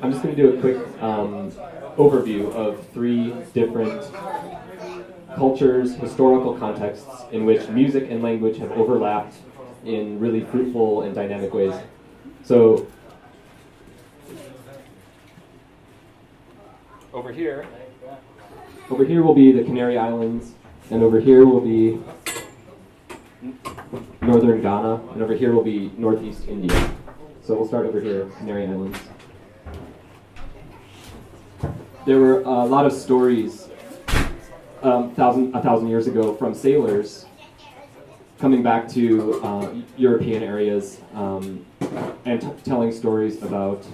I'm just going to do a quick overview of 3 different cultures, historical contexts in which music and language have overlapped in really fruitful and dynamic ways. So, over here will be the Canary Islands, and over here will be northern Ghana, and over here will be northeast India. So we'll start over here, Canary Islands. There were a lot of stories a thousand years ago from sailors coming back to European areas and telling stories about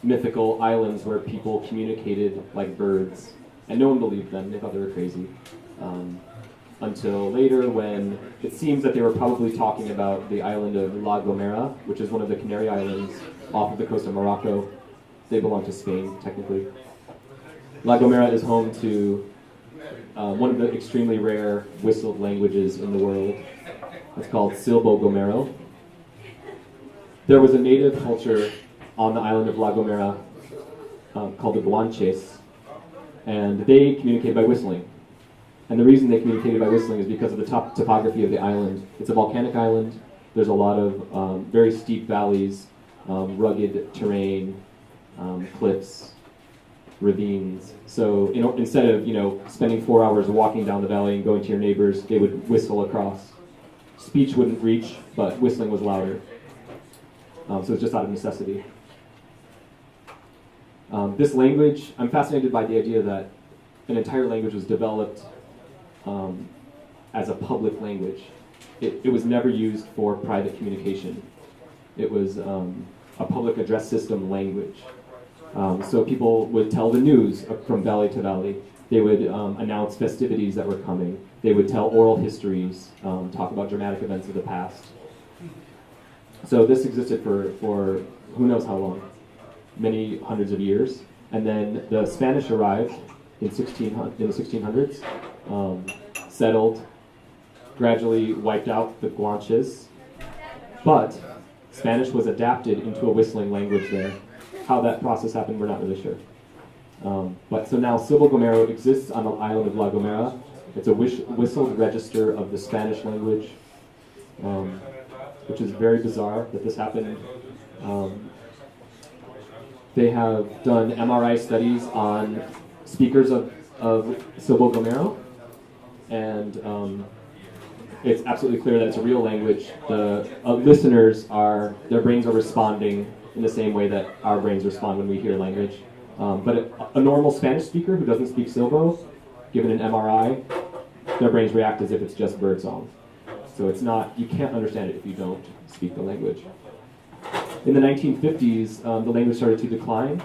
mythical islands where people communicated like birds, and no one believed them. They thought they were crazy. Until later, when it seems that they were probably talking about the island of La Gomera, which is one of the Canary Islands off of the coast of Morocco. They belong to Spain, technically. La Gomera is home to one of the extremely rare whistled languages in the world. It's called Silbo-Gomero. There was a native culture on the island of La Gomera called the Guanches, and they communicated by whistling. And the reason they communicated by whistling is because of the topography of the island. It's a volcanic island. There's a lot of very steep valleys, rugged terrain, cliffs, ravines. So instead of spending 4 hours walking down the valley and going to your neighbors, they would whistle across. Speech wouldn't reach, but whistling was louder. So it's just out of necessity. This language, I'm fascinated by the idea that an entire language was developed as a public language. It was never used for private communication. It was a public address system language. So people would tell the news from valley to valley. They would announce festivities that were coming. They would tell oral histories, talk about dramatic events of the past. So this existed for who knows how long, many hundreds of years. And then the Spanish arrived in the 1600s, settled, gradually wiped out the Guanches, but Spanish was adapted into a whistling language there. How that process happened, we're not really sure. But so now Silbo-Gomero exists on the island of La Gomera. It's a whistled register of the Spanish language, which is very bizarre that this happened. They have done MRI studies on speakers of Silbo-Gomero, and it's absolutely clear that it's a real language. The listeners their brains are responding in the same way that our brains respond when we hear language. But a normal Spanish speaker who doesn't speak Silbo, given an MRI, their brains react as if it's just birdsong. So you can't understand it if you don't speak the language. In the 1950s, the language started to decline,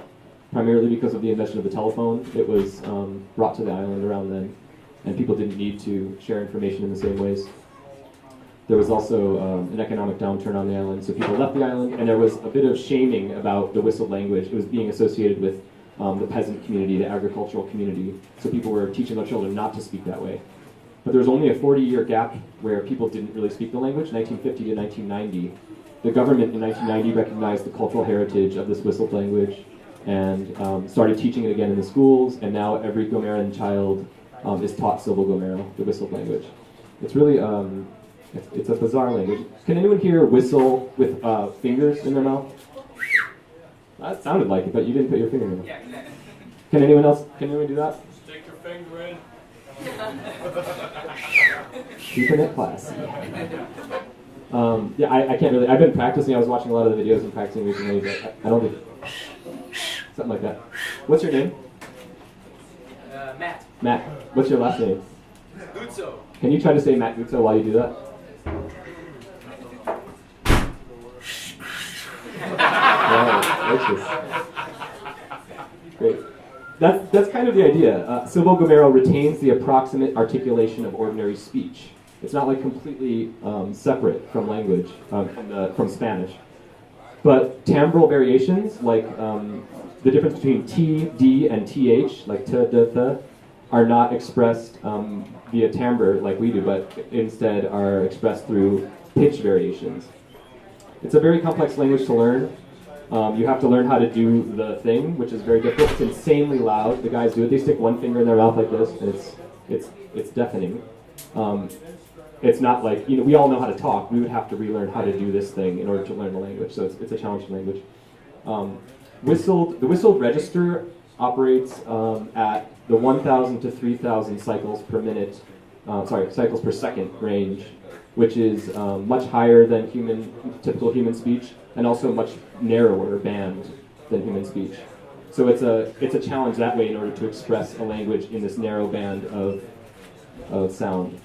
primarily because of the invention of the telephone. It was brought to the island around then, and people didn't need to share information in the same ways. There was also an economic downturn on the island, so people left the island, and there was a bit of shaming about the whistled language. It was being associated with the peasant community, the agricultural community, so people were teaching their children not to speak that way. But there was only a 40-year gap where people didn't really speak the language, 1950 to 1990. The government in 1990 recognized the cultural heritage of this whistled language and started teaching it again in the schools, and now every Gomeran child is taught Silbo-Gomero, the whistled language. It's really, it's a bizarre language. Can anyone here whistle with fingers in their mouth? That sounded like it, but you didn't put your finger in it. Can anyone do that? Stick your finger in. Keeping it classy. I can't really. I've been practicing. I was watching a lot of the videos and practicing recently, but I don't think something like that. What's your name? Matt. Matt. What's your last name? Guzzo. Can you try to say Matt Guzzo while you do that? Great. That's kind of the idea. Silbo-Gomero retains the approximate articulation of ordinary speech. It's not like completely separate from language, from Spanish. But timbral variations, like the difference between T, D, and TH, like T, D, Th, are not expressed via timbre like we do, but instead are expressed through pitch variations. It's a very complex language to learn. You have to learn how to do the thing, which is very difficult. It's insanely loud. The guys do it. They stick one finger in their mouth like this, and it's deafening. It's not like, we all know how to talk. We would have to relearn how to do this thing in order to learn the language. So it's a challenging language. The whistled register operates at the 1,000 to 3,000 cycles per minute, cycles per second range, which is much higher than typical human speech, and also much narrower band than human speech. So it's a challenge that way in order to express a language in this narrow band of sound.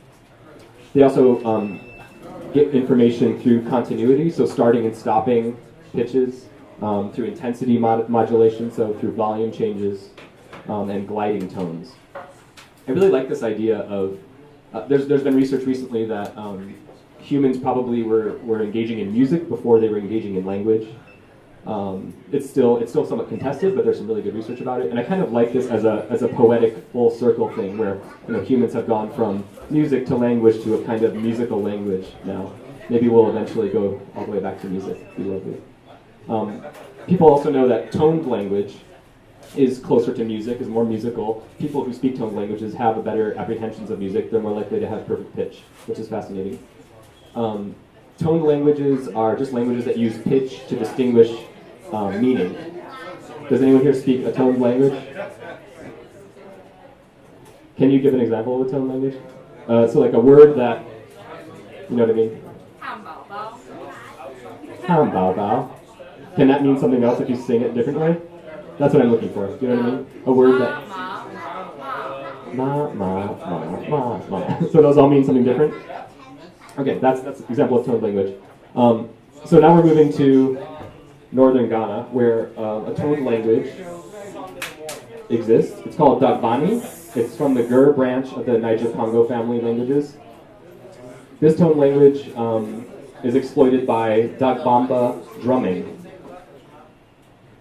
They also get information through continuity, so starting and stopping pitches, through intensity modulation, so through volume changes, and gliding tones. I really like this idea of, there's been research recently that humans probably were engaging in music before they were engaging in language. It's still somewhat contested, but there's some really good research about it. And I kind of like this as a poetic full circle thing, where humans have gone from music to language to a kind of musical language now. Maybe we'll eventually go all the way back to music. It'd be lovely. People also know that toned language is closer to music, is more musical. People who speak toned languages have a better apprehensions of music. They're more likely to have perfect pitch, which is fascinating. Toned languages are just languages that use pitch to distinguish meaning. Does anyone here speak a toned language? Can you give an example of a toned language? So like a word that, you know what I mean? Ham bao bao. Can that mean something else if you sing it a different way? That's what I'm looking for. Do you know what I mean? A word that... Ma, ma, ma, ma, ma. So those all mean something different? Okay, that's an example of toned language. So now we're moving to northern Ghana, where a toned language exists. It's called Dagbani. It's from the Gur branch of the Niger-Congo family languages. This toned language is exploited by Dagbamba drumming.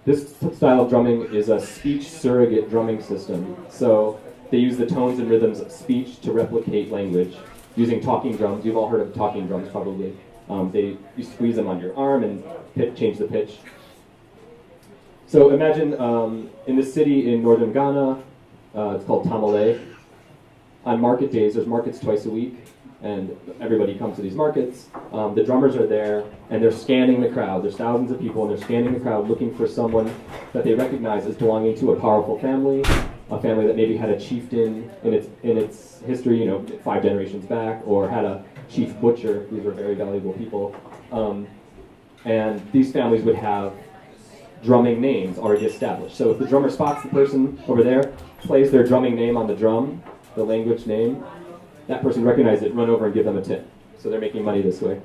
This style of drumming is a speech surrogate drumming system. So they use the tones and rhythms of speech to replicate language using talking drums. You've all heard of talking drums probably. You squeeze them on your arm and change the pitch. So imagine in this city in northern Ghana, it's called Tamale. On market days, there's markets twice a week, and everybody comes to these markets. The drummers are there, and they're scanning the crowd. There's thousands of people, and they're scanning the crowd looking for someone that they recognize as belonging to a powerful family, a family that maybe had a chieftain in its history, 5 generations back, or had a chief butcher. These were very valuable people. And these families would have drumming names already established. So if the drummer spots the person over there, plays their drumming name on the drum, the language name, that person recognizes it, run over and give them a tip. So they're making money this way.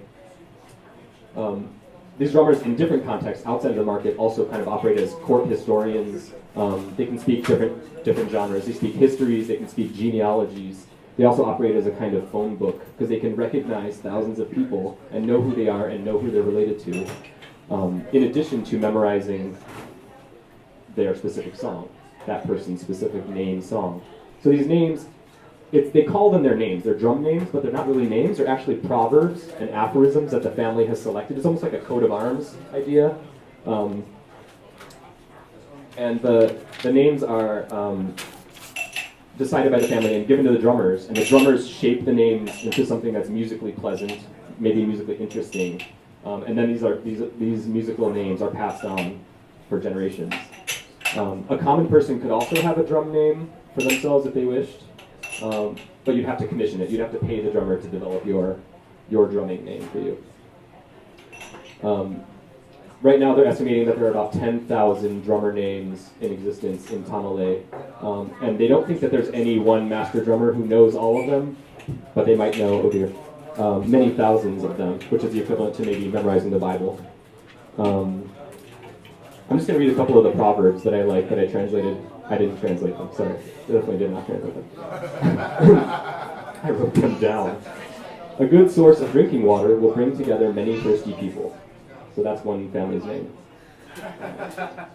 These drummers in different contexts outside of the market also kind of operate as court historians. They can speak different genres. They speak histories, they can speak genealogies. They also operate as a kind of phone book because they can recognize thousands of people and know who they are and know who they're related to, in addition to memorizing their specific song, that person's specific name song. So these names, they call them their names. They're drum names, but they're not really names. They're actually proverbs and aphorisms that the family has selected. It's almost like a coat of arms idea. And the names are decided by the family and given to the drummers, and the drummers shape the names into something that's musically pleasant, maybe musically interesting, and then these musical names are passed on for generations. A common person could also have a drum name for themselves if they wished, but you'd have to commission it. You'd have to pay the drummer to develop your drumming name for you. Right now, they're estimating that there are about 10,000 drummer names in existence in Tamale, and they don't think that there's any one master drummer who knows all of them, but they might know, many thousands of them, which is the equivalent to maybe memorizing the Bible. I'm just going to read a couple of the proverbs that I like, that I translated. I didn't translate them, sorry. I definitely did not translate them. I wrote them down. A good source of drinking water will bring together many thirsty people. So that's one family's name.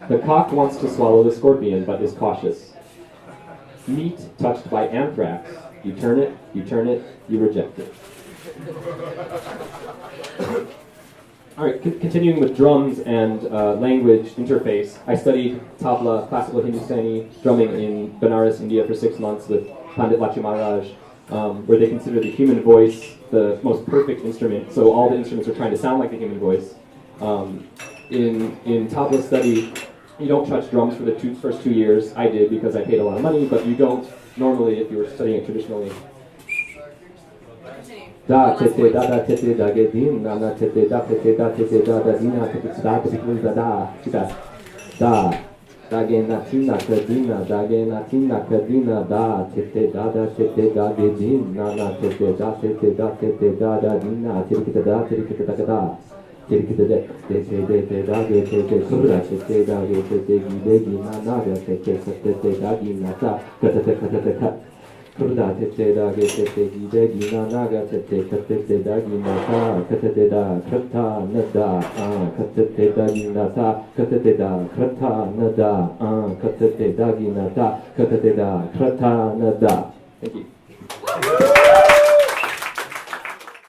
The cock wants to swallow the scorpion, but is cautious. Meat touched by anthrax. You turn it, you reject it. All right, continuing with drums and language interface, I studied Tabla, classical Hindustani drumming in Benares, India for 6 months with Pandit Lachi Maharaj, where they consider the human voice the most perfect instrument. So all the instruments are trying to sound like the human voice. In Tabla study, you don't touch drums for the first 2 years. I did because I paid a lot of money, but you don't normally if you were studying it traditionally. Da tete da da tete da ge din na na tete da tete da tete da da dina tete da tete da da da da ge na tina kadina da ge na tina kadina da tete da da tete da ge din na na tete da da dina tete da tete da da tete da tete da ge tete kura tete da ge tete gi de na na ga tete tete da gi na ta tete Kurda tete da ge tete gi de gi na na ga tete tete da gi na ta tete da krata na da tete da gi na ta tete da krata na da tete da gi na ta tete da krata na da. Thank you.